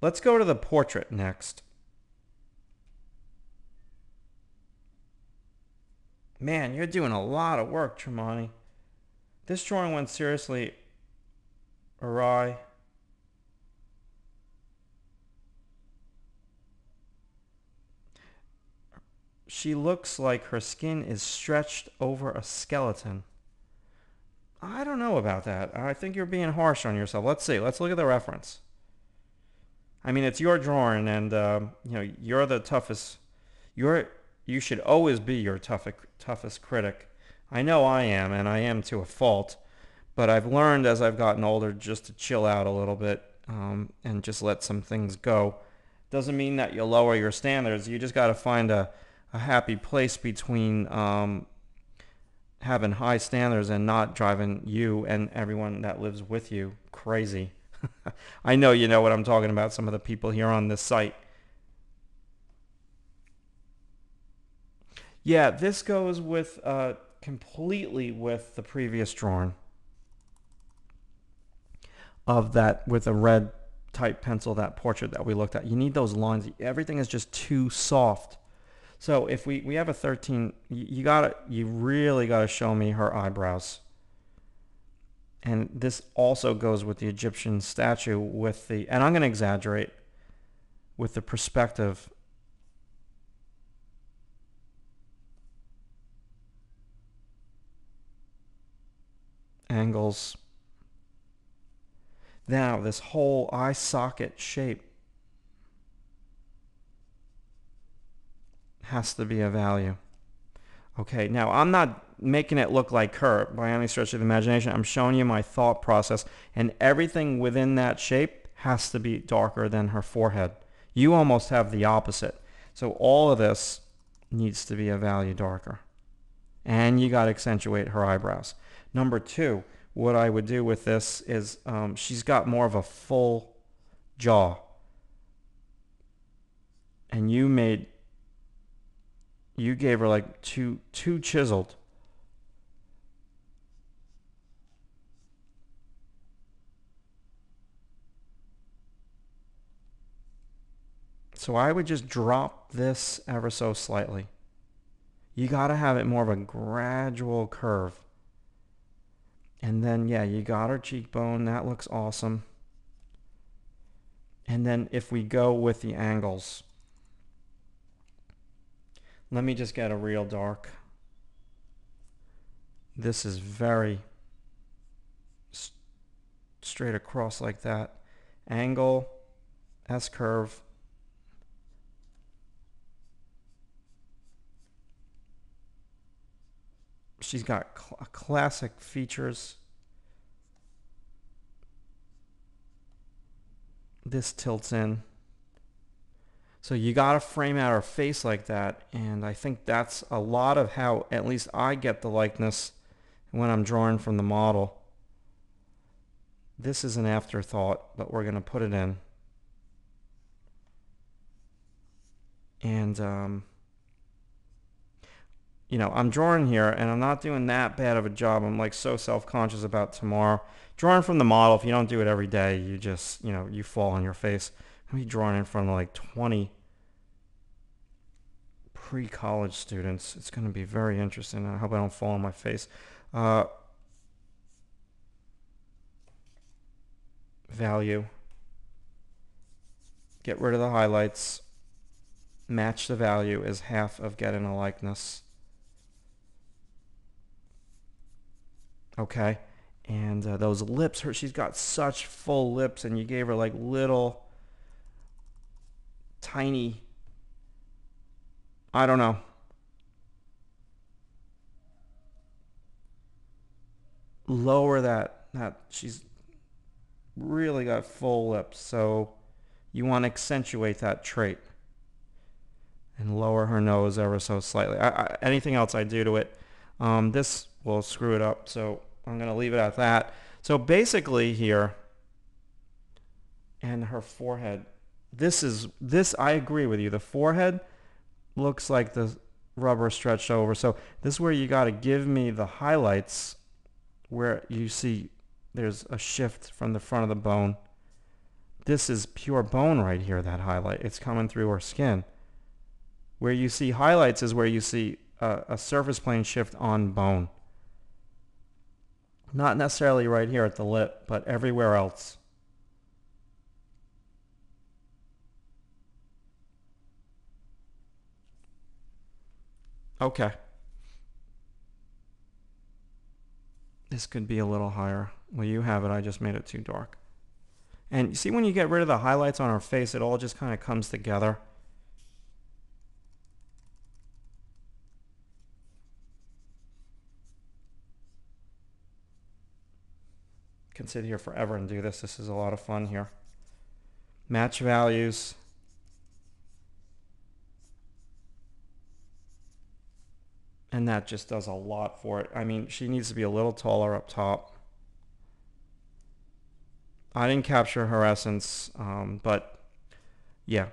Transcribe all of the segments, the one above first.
Let's go to the portrait next. Man, you're doing a lot of work, Tremonti. This drawing went seriously awry. She looks like her skin is stretched over a skeleton. I don't know about that. I think you're being harsh on yourself. Let's see. Let's look at the reference. I mean, it's your drawing, and you're the toughest. You should always be your toughest critic. I know I am, and I am to a fault. But I've learned as I've gotten older just to chill out a little bit and just let some things go. Doesn't mean that you lower your standards. You just got to find a happy place between having high standards and not driving you and everyone that lives with you crazy. I know you know what I'm talking about, some of the people here on this site. Yeah, this goes with completely with the previous drawing of that with a red type pencil, that portrait that we looked at. You need those lines. Everything is just too soft. So if we have a 13, you really gotta show me her eyebrows. And this also goes with the Egyptian statue with the, and I'm gonna exaggerate with the perspective angles. Now this whole eye socket shape has to be a value. Okay, now I'm not making it look like her by any stretch of the imagination. I'm showing you my thought process, and everything within that shape has to be darker than her forehead. You almost have the opposite. So all of this needs to be a value darker. And you got to accentuate her eyebrows. Number two, what I would do with this is she's got more of a full jaw. And you gave her like too chiseled. So I would just drop this ever so slightly. You got to have it more of a gradual curve. And then, yeah, you got her cheekbone. That looks awesome. And then if we go with the angles, let me just get a real dark. This is very straight across like that. Angle, S-curve. She's got classic features. This tilts in. So you got to frame out her face like that, and I think that's a lot of how at least I get the likeness when I'm drawing from the model. This is an afterthought, but we're going to put it in. And I'm drawing here, and I'm not doing that bad of a job. I'm like so self-conscious about tomorrow. Drawing from the model, if you don't do it every day, you just, you fall on your face. I'm going to be drawing in front of like 20 pre-college students. It's going to be very interesting. I hope I don't fall on my face. Value. Get rid of the highlights. Match the value is half of getting a likeness. Okay. And those lips, she's got such full lips, and you gave her like little tiny, I don't know. Lower that she's really got full lips, so you want to accentuate that trait and lower her nose ever so slightly. Anything else I do to it, this will screw it up, so I'm going to leave it at that. So basically here, and her forehead, this I agree with you. The forehead looks like the rubber stretched over. So this is where you got to give me the highlights where you see there's a shift from the front of the bone. this is pure bone right here, that highlight. It's coming through her skin. Where you see highlights is where you see a surface plane shift on bone. Not necessarily right here at the lip, but everywhere else. Okay. This could be a little higher. Well, you have it. I just made it too dark. And you see when you get rid of the highlights on her face, it all just kind of comes together. Can sit here forever and do this. This is a lot of fun here. Match values. And that just does a lot for it. I mean, she needs to be a little taller up top. I didn't capture her essence, but yeah.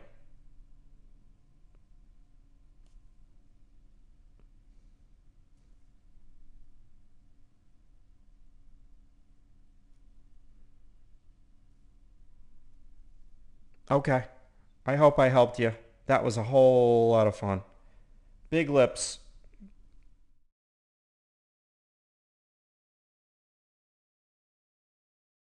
Okay. I hope I helped you. That was a whole lot of fun. Big lips.